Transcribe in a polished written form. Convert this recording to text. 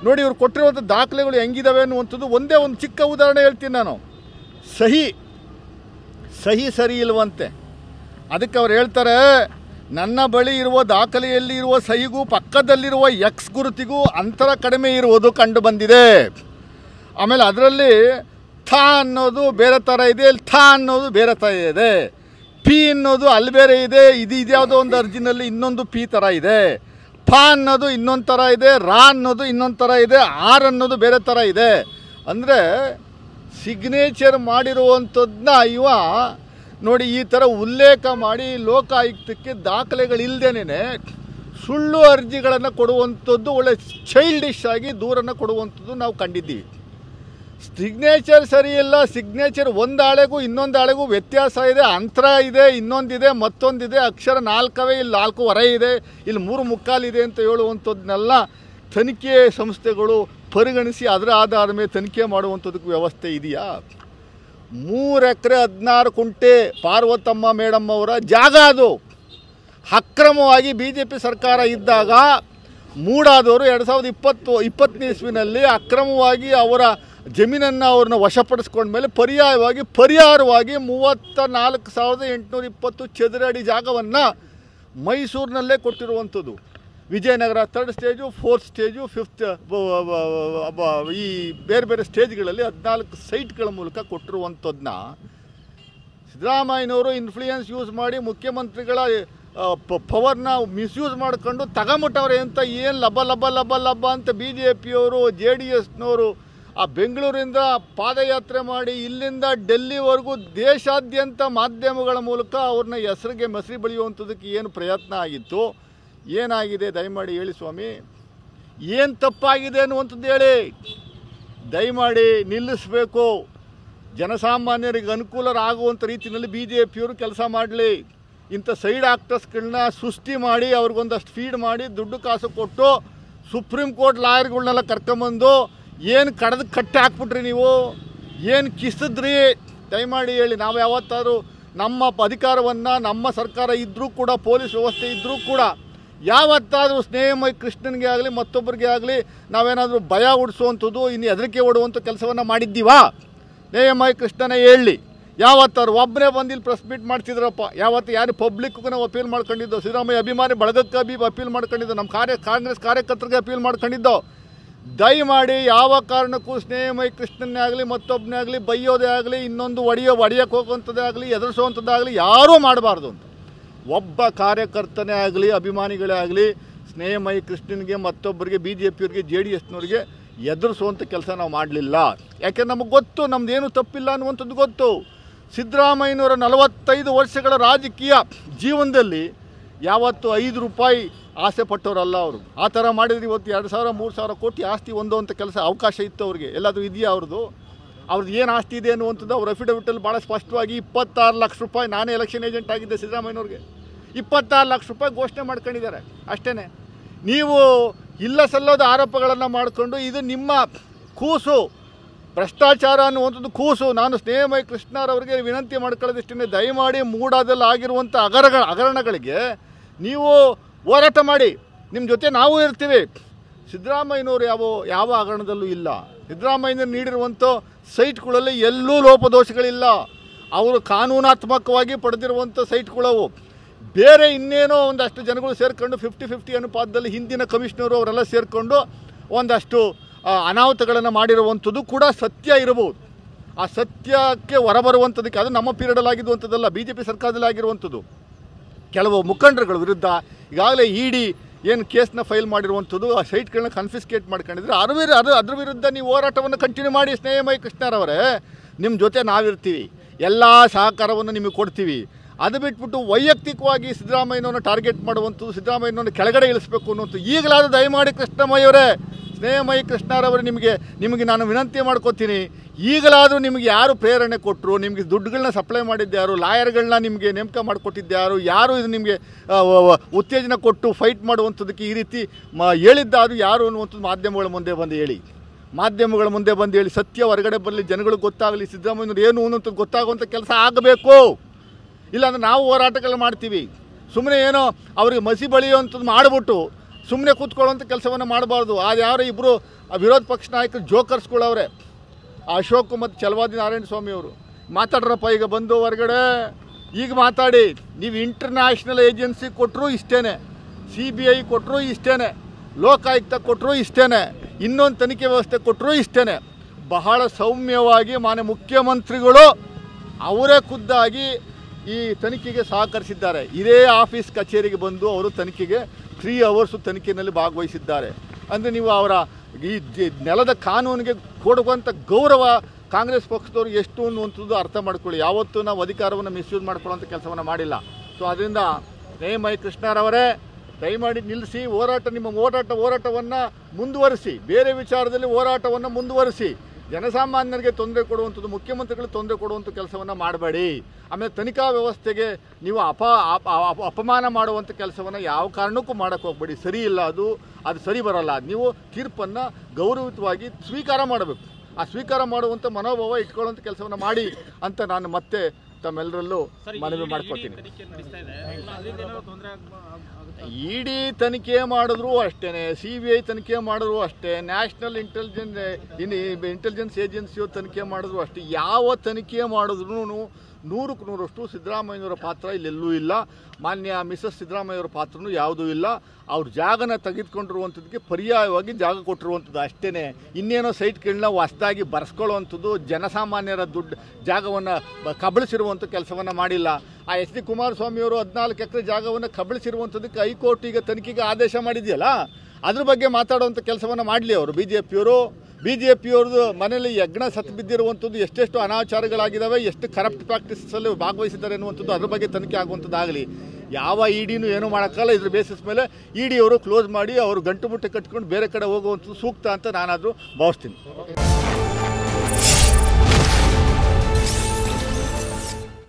ನೋಡಿ ಇವ್ರು ಕೊಟ್ಟಿರುವಂಥ ದಾಖಲೆಗಳು ಹೆಂಗಿದಾವೆ ಅನ್ನುವಂಥದ್ದು ಒಂದೇ ಒಂದು ಚಿಕ್ಕ ಉದಾಹರಣೆ ಹೇಳ್ತೀನಿ ನಾನು. ಸಹಿ ಸರಿ ಇಲ್ವಂತೆ. ಅದಕ್ಕೆ ಅವ್ರು ಹೇಳ್ತಾರೆ, ನನ್ನ ಬಳಿ ಇರುವ ದಾಖಲೆಯಲ್ಲಿ ಇರುವ ಸಹಿಗೂ ಪಕ್ಕದಲ್ಲಿರುವ ಎಕ್ಸ್ ಗುರುತಿಗೂ ಅಂತರ ಕಡಿಮೆ ಇರುವುದು ಕಂಡು ಬಂದಿದೆ. ಆಮೇಲೆ ಅದರಲ್ಲಿ ಥ ಅನ್ನೋದು ಬೇರೆ ಥರ ಇದೆ, ಇಲ್ಲಿ ಥ ಅನ್ನೋದು ಬೇರೆ ಥರ ಇದೆ, ಪಿ ಅನ್ನೋದು ಅಲ್ಲಿ ಬೇರೆ ಇದೆ, ಇದ್ಯಾವುದೋ ಒಂದು ಅರ್ಜಿನಲ್ಲಿ ಇನ್ನೊಂದು ಪಿ ಥರ ಇದೆ, ಫ ಅನ್ನೋದು ಇನ್ನೊಂದು ಥರ ಇದೆ, ರಾ ಅನ್ನೋದು ಇನ್ನೊಂದು ಥರ ಇದೆ, ಆರ್ ಅನ್ನೋದು ಬೇರೆ ಥರ ಇದೆ. ಅಂದರೆ ಸಿಗ್ನೇಚರ್ ಮಾಡಿರುವಂಥದ್ದನ್ನ ಇವ ನೋಡಿ ಈ ಥರ ಉಲ್ಲೇಖ ಮಾಡಿ ಲೋಕಾಯುಕ್ತಕ್ಕೆ ದಾಖಲೆಗಳಿಲ್ಲದೇನೆ ಸುಳ್ಳು ಅರ್ಜಿಗಳನ್ನು ಕೊಡುವಂಥದ್ದು ಒಳ್ಳೆ ಚೈಲ್ಡಿಶ್ ಆಗಿ ದೂರನ್ನು ಕೊಡುವಂಥದ್ದು ನಾವು ಕಂಡಿದ್ದೀವಿ. ಸಿಗ್ನೇಚರ್ ಸರಿಯಿಲ್ಲ, ಸಿಗ್ನೇಚರ್ ಒಂದು ಹಾಳೆಗೂ ಇನ್ನೊಂದು ಹಾಳೆಗೂ ವ್ಯತ್ಯಾಸ ಇದೆ, ಅಂತರ ಇದೆ, ಇನ್ನೊಂದಿದೆ, ಮತ್ತೊಂದಿದೆ, ಅಕ್ಷರ 4 ಇಲ್ಲಿ 4.25 ಇದೆ, ಇಲ್ಲಿ 3.25 ಇದೆ ಅಂತ ಹೇಳುವಂಥದ್ದನ್ನೆಲ್ಲ ತನಿಖೆ ಸಂಸ್ಥೆಗಳು ಪರಿಗಣಿಸಿ ಅದರ ಆಧಾರದ ಮೇಲೆ ತನಿಖೆ ಮಾಡುವಂಥದ್ದಕ್ಕೆ ವ್ಯವಸ್ಥೆ ಇದೆಯಾ? 3 ಎಕರೆ 16 ಕುಂಟೆ ಪಾರ್ವತಮ್ಮ ಮೇಡಮ್ ಅವರ ಜಾಗ. ಅದು ಅಕ್ರಮವಾಗಿ BJP ಸರ್ಕಾರ ಇದ್ದಾಗ ಮೂಡಾದವರು 2020 ಇಸ್ವಿನಲ್ಲಿ ಅಕ್ರಮವಾಗಿ ಅವರ ಜಮೀನನ್ನು ಅವ್ರನ್ನ ವಶಪಡಿಸ್ಕೊಂಡ್ಮೇಲೆ ಪರಿಹಾರವಾಗಿ 34,820 ಚದರ ಅಡಿ ಜಾಗವನ್ನು ಮೈಸೂರಿನಲ್ಲೇ ಕೊಟ್ಟಿರುವಂಥದ್ದು. Vijayanagara 3rd stage, 4th stage, 5th ಈ ಬೇರೆ ಬೇರೆ ಸ್ಟೇಜ್ಗಳಲ್ಲಿ 14 ಸೈಟ್ಗಳ ಮೂಲಕ ಕೊಟ್ಟಿರುವಂಥದ್ದನ್ನ ಸಿದ್ದರಾಮಯ್ಯನವರು ಇನ್ಫ್ಲೂಯೆನ್ಸ್ ಯೂಸ್ ಮಾಡಿ ಮುಖ್ಯಮಂತ್ರಿಗಳ ಪವರ್ನ ಮಿಸ್ಯೂಸ್ ಮಾಡ್ಕೊಂಡು ತಗೊಂಬಿಟ್ಟವ್ರೆ ಅಂತ ಏನು ಲಬ್ಬ ಅಂತ BJPಯವರು JDSನವರು ಆ ಬೆಂಗಳೂರಿಂದ ಪಾದಯಾತ್ರೆ ಮಾಡಿ ಇಲ್ಲಿಂದ ಡೆಲ್ಲಿವರೆಗೂ ದೇಶಾದ್ಯಂತ ಮಾಧ್ಯಮಗಳ ಮೂಲಕ ಅವ್ರನ್ನ ಹೆಸರಿಗೆ ಮಸರಿ ಬಳಿಯುವಂಥದ್ದಕ್ಕೆ ಏನು ಪ್ರಯತ್ನ ಆಗಿತ್ತು, ಏನಾಗಿದೆ ದಯಮಾಡಿ ಹೇಳಿ ಸ್ವಾಮಿ. ಏನು ತಪ್ಪಾಗಿದೆ ಅನ್ನುವಂಥದ್ದು ಹೇಳಿ. ದಯಮಾಡಿ ನಿಲ್ಲಿಸಬೇಕು. ಜನಸಾಮಾನ್ಯರಿಗೆ ಅನುಕೂಲರಾಗುವಂಥ ರೀತಿಯಲ್ಲಿ BJPಯವರು ಕೆಲಸ ಮಾಡಲಿ. ಇಂಥ ಸೈಡ್ ಆಕ್ಟರ್ಸ್ಗಳನ್ನ ಸೃಷ್ಟಿ ಮಾಡಿ ಅವ್ರಿಗೊಂದಷ್ಟು ಫೀಡ್ ಮಾಡಿ ದುಡ್ಡು ಕಾಸು ಕೊಟ್ಟು ಸುಪ್ರೀಂ ಕೋರ್ಟ್ ಲಾಯರ್ಗಳನ್ನೆಲ್ಲ ಕರ್ಕೊಂಬಂದು ಏನು ಕಟ್ಟಿ ಹಾಕ್ಬಿಟ್ರಿ ನೀವು, ಏನು ಕಿಸಿದ್ರಿ ದಯಮಾಡಿ ಹೇಳಿ. ನಾವು ಯಾವತ್ತಾದರೂ ನಮ್ಮ ಅಧಿಕಾರವನ್ನು ನಮ್ಮ ಸರ್ಕಾರ ಇದ್ದರೂ ಕೂಡ ಪೊಲೀಸ್ ವ್ಯವಸ್ಥೆ ಇದ್ದರೂ ಕೂಡ ಯಾವತ್ತಾದರೂ ಸ್ನೇಹಮಯ ಕೃಷ್ಣನಿಗೆ ಆಗಲಿ ಮತ್ತೊಬ್ಬರಿಗೆ ಆಗಲಿ ನಾವೇನಾದರೂ ಭಯ ಉಡಿಸುವಂಥದ್ದು ಇನ್ನು ಹೆದರಿಕೆ ಓಡುವಂಥ ಕೆಲಸವನ್ನು ಮಾಡಿದ್ದೀವಾ? ಸ್ನೇಹಮಯ ಕೃಷ್ಣನೇ ಹೇಳಿ. ಯಾವತ್ತಾರು ಒಬ್ಬನೇ ಬಂದು ಇಲ್ಲಿ ಪ್ರೆಸ್ ಮೀಟ್ ಮಾಡ್ತಿದ್ರಪ್ಪ? ಯಾವತ್ತು ಯಾರು ಪಬ್ಲಿಕ್ಗೂ ನಾವು ಅಪೀಲ್ ಮಾಡ್ಕೊಂಡಿದ್ದೋ? ಸಿದ್ದರಾಮಯ್ಯ ಅಭಿಮಾನಿ ಬಳಗಕ್ಕೆ ಅಪೀಲ್ ಮಾಡ್ಕೊಂಡಿದ್ದೋ? ನಮ್ಮ ಕಾಂಗ್ರೆಸ್ ಕಾರ್ಯಕರ್ತರಿಗೆ ಅಪೀಲ್ ಮಾಡ್ಕೊಂಡಿದ್ದೋ? ದಯಮಾಡಿ ಯಾವ ಕಾರಣಕ್ಕೂ ಸ್ನೇಹಮಯ ಕೃಷ್ಣನ್ನೇ ಆಗಲಿ ಮತ್ತೊಬ್ಬನೇ ಆಗಲಿ ಬೈಯೋದೇ ಆಗಲಿ ಇನ್ನೊಂದು ಹೊಡೆಯೋಕ್ಕೆ ಹೋಗುವಂಥದ್ದೇ ಆಗಲಿ ಎದುರಿಸುವಂಥದ್ದಾಗಲಿ ಯಾರೂ ಮಾಡಬಾರ್ದು ಅಂತ. ಒಬ್ಬ ಕಾರ್ಯಕರ್ತನೇ ಆಗಲಿ ಅಭಿಮಾನಿಗಳೇ ಆಗಲಿ ಸ್ನೇಹಮಯ ಕೃಷ್ಣನಿಗೆ ಮತ್ತೊಬ್ಬರಿಗೆ BJPಯವ್ರಿಗೆ JDSನವ್ರಿಗೆ ಎದುರಿಸುವಂಥ ಕೆಲಸ ನಾವು ಮಾಡಲಿಲ್ಲ. ಯಾಕೆಂದ್ರೆ ನಮಗೆ ಗೊತ್ತು ನಮ್ಮದೇನು ತಪ್ಪಿಲ್ಲ ಅನ್ನುವಂಥದ್ದು ಗೊತ್ತು. ಸಿದ್ದರಾಮಯ್ಯನವರ 45 ವರ್ಷಗಳ ರಾಜಕೀಯ ಜೀವನದಲ್ಲಿ ಯಾವತ್ತು 5 ರೂಪಾಯಿ ಆಸೆ ಪಟ್ಟವರಲ್ಲ ಅವರು. ಆ ಥರ ಮಾಡಿದ್ರೆ ಇವತ್ತು 2,000-3,000 ಕೋಟಿ ಆಸ್ತಿ ಹೊಂದುವಂಥ ಕೆಲಸ ಅವಕಾಶ ಇತ್ತು ಅವ್ರಿಗೆ. ಎಲ್ಲಾದರೂ ಇದೆಯಾ ಅವ್ರದ್ದು ಏನು ಆಸ್ತಿ ಇದೆ ಅನ್ನುವಂಥದ್ದು ಅವ್ರ ಅಫಿಡವಿಟಲ್ಲಿ ಭಾಳ ಸ್ಪಷ್ಟವಾಗಿ 26 ಲಕ್ಷ ರೂಪಾಯಿ. ನಾನೇ ಎಲೆಕ್ಷನ್ ಏಜೆಂಟ್ ಆಗಿದ್ದೆ ಸಿದ್ದರಾಮಯ್ಯನವ್ರಿಗೆ. 26 ಲಕ್ಷ ರೂಪಾಯಿ ಘೋಷಣೆ ಮಾಡ್ಕೊಂಡಿದ್ದಾರೆ ಅಷ್ಟೇ. ನೀವು ಇಲ್ಲ ಸಲ್ಲೋದ ಆರೋಪಗಳನ್ನು ಮಾಡಿಕೊಂಡು ಇದು ನಿಮ್ಮ ಕೂಸು ಭ್ರಷ್ಟಾಚಾರ ಅನ್ನುವಂಥದ್ದು ಕೂಸು. ನಾನು ಸ್ನೇಹಮಯ ಕೃಷ್ಣರವರಿಗೆ ವಿನಂತಿ ಮಾಡ್ಕೊಳ್ಳೋದಿಷ್ಟೇ, ದಯಮಾಡಿ ಮೂಡಾದಲ್ಲಿ ಆಗಿರುವಂಥ ಹಗರಣಗಳಿಗೆ ನೀವು ಹೋರಾಟ ಮಾಡಿ, ನಿಮ್ಮ ಜೊತೆ ನಾವು ಇರ್ತೀವಿ. ಸಿದ್ದರಾಮಯ್ಯನವರು ಯಾವ ಹಗರಣದಲ್ಲೂ ಇಲ್ಲ. ಸಿದ್ದರಾಮಯ್ಯನವರು ನೀಡಿರುವಂಥ ಸೈಟ್ಗಳಲ್ಲಿ ಎಲ್ಲೂ ಲೋಪದೋಷಗಳಿಲ್ಲ. ಅವರು ಕಾನೂನಾತ್ಮಕವಾಗಿ ಪಡೆದಿರುವಂಥ ಸೈಟ್ಗಳವು. ಬೇರೆ ಇನ್ನೇನೋ ಒಂದಷ್ಟು ಜನಗಳು ಸೇರಿಕೊಂಡು 50-50 ಅನುಪಾತದಲ್ಲಿ ಹಿಂದಿನ ಕಮಿಷನರು ಅವರೆಲ್ಲ ಸೇರಿಕೊಂಡು ಒಂದಷ್ಟು ಅನಾಹುತಗಳನ್ನು ಮಾಡಿರುವಂಥದ್ದು ಕೂಡ ಸತ್ಯ ಇರಬಹುದು. ಆ ಸತ್ಯಕ್ಕೆ ಹೊರಬರುವಂಥದ್ದಕ್ಕೆ ಅದು ನಮ್ಮ ಪೀರಿಯಡಲ್ಲಿ ಆಗಿರುವಂಥದ್ದಲ್ಲ, BJP ಸರ್ಕಾರದಲ್ಲಿ ಆಗಿರುವಂಥದ್ದು. ಕೆಲವು ಮುಖಂಡರುಗಳ ವಿರುದ್ಧ ಈಗಾಗಲೇ ED ಏನು ಕೇಸ್ನ ಫೈಲ್ ಮಾಡಿರುವಂಥದ್ದು, ಆ ಸೈಟ್ಗಳನ್ನ ಕನ್ಫಿಸ್ಕೇಟ್ ಮಾಡ್ಕೊಂಡಿದ್ರೆ ಅದ್ರ ವಿರುದ್ಧ ನೀವು ಹೋರಾಟವನ್ನು ಕಂಟಿನ್ಯೂ ಮಾಡಿ. ಸ್ನೇಹಮಯ ಕೃಷ್ಣರವರೇ, ನಿಮ್ಮ ಜೊತೆ ನಾವಿರ್ತೀವಿ, ಎಲ್ಲ ಸಹಕಾರವನ್ನು ನಿಮಗೆ ಕೊಡ್ತೀವಿ. ಅದು ಬಿಟ್ಬಿಟ್ಟು ವೈಯಕ್ತಿಕವಾಗಿ ಸಿದ್ದರಾಮಯ್ಯನವ್ರನ್ನ ಟಾರ್ಗೆಟ್ ಮಾಡುವಂಥದ್ದು, ಸಿದ್ದರಾಮಯ್ಯನವ್ರನ್ನ ಕೆಳಗಡೆ ಇಳಿಸಬೇಕು ಅನ್ನುವಂಥದ್ದು ಈಗಲಾದರೂ ದಯಮಾಡಿ ಕೃಷ್ಣಮಯ್ಯವರೇ, ಸ್ನೇಹಮಯ ಕೃಷ್ಣರವರು ನಿಮಗೆ ನಾನು ವಿನಂತಿ ಮಾಡ್ಕೋತೀನಿ. ಈಗಲಾದರೂ ನಿಮಗೆ ಯಾರು ಪ್ರೇರಣೆ ಕೊಟ್ಟರು, ನಿಮಗೆ ದುಡ್ಡುಗಳನ್ನ ಸಪ್ಲೈ ಮಾಡಿದ್ದ್ಯಾರು, ಲಾಯರ್ಗಳನ್ನ ನಿಮಗೆ ನೇಮಕ ಮಾಡಿಕೊಟ್ಟಿದ್ದ್ಯಾರು, ಯಾರು ಇದು ನಿಮಗೆ ಉತ್ತೇಜನ ಕೊಟ್ಟು ಫೈಟ್ ಮಾಡುವಂಥದ್ದಕ್ಕೆ ಈ ರೀತಿ ಹೇಳಿದ್ದಾರು ಯಾರು ಅನ್ನುವಂಥದ್ದು ಮಾಧ್ಯಮಗಳ ಮುಂದೆ ಬಂದು ಹೇಳಿ. ಸತ್ಯ ಹೊರಗಡೆ ಬರಲಿ, ಜನಗಳಿಗೆ ಗೊತ್ತಾಗಲಿ, ಸಿದ್ದರಾಮಯ್ಯನವ್ರು ಏನು ಅನ್ನೋಂಥದ್ದು ಗೊತ್ತಾಗುವಂಥ ಕೆಲಸ ಆಗಬೇಕು. ಇಲ್ಲಾಂದ್ರೆ ನಾವು ಹೋರಾಟಗಳು ಮಾಡ್ತೀವಿ. ಸುಮ್ಮನೆ ಏನೋ ಅವ್ರಿಗೆ ಮಸಿ ಬಳಿಯುವಂಥದ್ದು ಮಾಡಿಬಿಟ್ಟು ಸುಮ್ಮನೆ ಕೂತ್ಕೊಳ್ಳೋಂಥ ಕೆಲಸವನ್ನು ಮಾಡಬಾರ್ದು. ಅದು ಯಾರೋ ಇಬ್ಬರು ವಿರೋಧ ಪಕ್ಷ ನಾಯಕರು ಜೋಕರ್ಸ್ಗಳವ್ರೆ, ಅಶೋಕ್ ಮತ್ತು ಚಲವಾದಿ ನಾರಾಯಣ ಸ್ವಾಮಿ ಅವರು. ಮಾತಾಡ್ರಪ್ಪ ಈಗ ಬಂದು ಹೊರಗಡೆ, ಈಗ ಮಾತಾಡಿ. ನೀವು ಇಂಟರ್ನ್ಯಾಷನಲ್ ಏಜೆನ್ಸಿ ಕೊಟ್ಟರು ಇಷ್ಟೇ, CBI ಕೊಟ್ಟರು ಇಷ್ಟೇ, ಲೋಕಾಯುಕ್ತ ಕೊಟ್ಟರು ಇಷ್ಟೇ, ಇನ್ನೊಂದು ತನಿಖೆ ವ್ಯವಸ್ಥೆ ಕೊಟ್ಟರು ಇಷ್ಟೇ. ಬಹಳ ಸೌಮ್ಯವಾಗಿ ಮಾನ್ಯ ಮುಖ್ಯಮಂತ್ರಿಗಳು ಅವರೇ ಖುದ್ದಾಗಿ ಈ ತನಿಖೆಗೆ ಸಹಕರಿಸಿದ್ದಾರೆ. ಇದೇ ಆಫೀಸ್ ಕಚೇರಿಗೆ ಬಂದು ಅವರು ತನಿಖೆಗೆ 3 ಅವರ್ಸು ತನಿಖೆಯಲ್ಲಿ ಭಾಗವಹಿಸಿದ್ದಾರೆ. ಅಂದರೆ ನೀವು ಅವರ ಈ ನೆಲದ ಕಾನೂನಿಗೆ ಕೊಡುವಂಥ ಗೌರವ ಕಾಂಗ್ರೆಸ್ ಪಕ್ಷದವ್ರು ಎಷ್ಟು ಅನ್ನುವಂಥದ್ದು ಅರ್ಥ ಮಾಡ್ಕೊಳ್ಳಿ. ಯಾವತ್ತೂ ನಾವು ಅಧಿಕಾರವನ್ನು ಮಿಸ್ಯೂಸ್ ಮಾಡ್ಕೊಳ್ಳೋಂಥ ಕೆಲಸವನ್ನು ಮಾಡಿಲ್ಲ. ಸೊ ಅದರಿಂದ ಮೈ ಕೃಷ್ಣರವರೇ ದಯಮಾಡಿ ನಿಲ್ಲಿಸಿ, ನಿಮ್ಮ ಹೋರಾಟವನ್ನು ಮುಂದುವರಿಸಿ, ಬೇರೆ ವಿಚಾರದಲ್ಲಿ ಹೋರಾಟವನ್ನು ಮುಂದುವರಿಸಿ. ಜನಸಾಮಾನ್ಯರಿಗೆ ತೊಂದರೆ ಕೊಡುವಂಥದ್ದು, ಮುಖ್ಯಮಂತ್ರಿಗಳಿಗೆ ತೊಂದರೆ ಕೊಡುವಂಥ ಕೆಲಸವನ್ನು ಮಾಡಬೇಡಿ. ಆಮೇಲೆ ತನಿಖಾ ವ್ಯವಸ್ಥೆಗೆ ನೀವು ಅಪಮಾನ ಮಾಡುವಂಥ ಕೆಲಸವನ್ನು ಯಾವ ಕಾರಣಕ್ಕೂ ಮಾಡೋಕ್ಕೆ ಹೋಗಬೇಡಿ. ಸರಿ ಇಲ್ಲ, ಅದು ಸರಿ ಬರೋಲ್ಲ. ನೀವು ತೀರ್ಪನ್ನು ಗೌರವಯುತವಾಗಿ ಸ್ವೀಕಾರ ಮಾಡಬೇಕು. ಆ ಸ್ವೀಕಾರ ಮಾಡುವಂಥ ಮನೋಭಾವ ಇಟ್ಕೊಳ್ಳುವಂಥ ಕೆಲಸವನ್ನು ಮಾಡಿ ಅಂತ ನಾನು ಮತ್ತೆ ತಮ್ಮೆಲ್ಲರಲ್ಲೂ ಮನವಿ ಮಾಡ್ಕೊತೀನಿ. ಇಡಿ ತನಿಖೆ ಮಾಡಿದ್ರು ಅಷ್ಟೇ, CBI ತನಿಖೆ ಮಾಡಿದ್ರು ಅಷ್ಟೇ, ನ್ಯಾಷನಲ್ ಇಂಟೆಲಿಜೆನ್ಸ್ ಏಜೆನ್ಸಿಯವರು ತನಿಖೆ ಮಾಡಿದ್ರು ಅಷ್ಟೇ. ಯಾವ ತನಿಖೆ ಮಾಡಿದ್ರು 100ಕ್ಕೆ 100ರಷ್ಟು ಸಿದ್ದರಾಮಯ್ಯನವರ ಪಾತ್ರ ಇಲ್ಲೆಲ್ಲೂ ಇಲ್ಲ. ಮಾನ್ಯ ಮಿಸಸ್ ಸಿದ್ದರಾಮಯ್ಯವರ ಪಾತ್ರನೂ ಯಾವುದೂ ಇಲ್ಲ. ಅವ್ರ ಜಾಗನ ತೆಗೆದುಕೊಂಡಿರುವಂಥದ್ದಕ್ಕೆ ಪರ್ಯಾಯವಾಗಿ ಜಾಗ ಕೊಟ್ಟಿರುವಂಥದ್ದು ಅಷ್ಟೇ. ಇನ್ನೇನೋ ಸೈಟ್ಗಳನ್ನ ಹೊಸದಾಗಿ ಬರೆಸ್ಕೊಳ್ಳುವಂಥದ್ದು, ಜನಸಾಮಾನ್ಯರ ಜಾಗವನ್ನು ಕಬಳಿಸಿರುವಂಥ ಕೆಲಸವನ್ನು ಮಾಡಿಲ್ಲ. ಆ SD ಕುಮಾರಸ್ವಾಮಿಯವರು 14 ಎಕರೆ ಜಾಗವನ್ನು ಕಬಳಿಸಿರುವಂಥದ್ದಕ್ಕೆ ಹೈಕೋರ್ಟ್ ಈಗ ತನಿಖೆಗೆ ಆದೇಶ ಮಾಡಿದೆಯಲ್ಲ, ಅದ್ರ ಬಗ್ಗೆ ಮಾತಾಡುವಂಥ ಕೆಲಸವನ್ನು ಮಾಡಲಿ ಅವರು. BJPಯವ್ರದ್ದು ಮನೇಲಿ ಯಜ್ಞ ಸತ್ತು ಬಿದ್ದಿರುವಂಥದ್ದು, ಎಷ್ಟೆಷ್ಟು ಅನಾಚಾರಗಳಾಗಿದ್ದಾವೆ, ಎಷ್ಟು ಕರಪ್ಟ್ ಪ್ರಾಕ್ಟೀಸಲ್ಲಿ ಭಾಗವಹಿಸಿದ್ದಾರೆ ಅನ್ನುವಂಥದ್ದು, ಅದ್ರ ಬಗ್ಗೆ ತನಿಖೆ ಆಗುವಂಥದ್ದಾಗಲಿ. ಯಾವ ಇಡಿನೂ ಏನೂ ಮಾಡೋಕ್ಕಲ್ಲ. ಇದ್ರ ಬೇಸಿಸ್ ಮೇಲೆ ಇಡಿಯವರು ಕ್ಲೋಸ್ ಮಾಡಿ ಅವರು ಗಂಟು ಮುಟ್ಟೆ ಕಟ್ಕೊಂಡು ಬೇರೆ ಕಡೆ ಹೋಗುವಂಥದ್ದು ಸೂಕ್ತ ಅಂತ ನಾನಾದರೂ ಭಾವಿಸ್ತೀನಿ.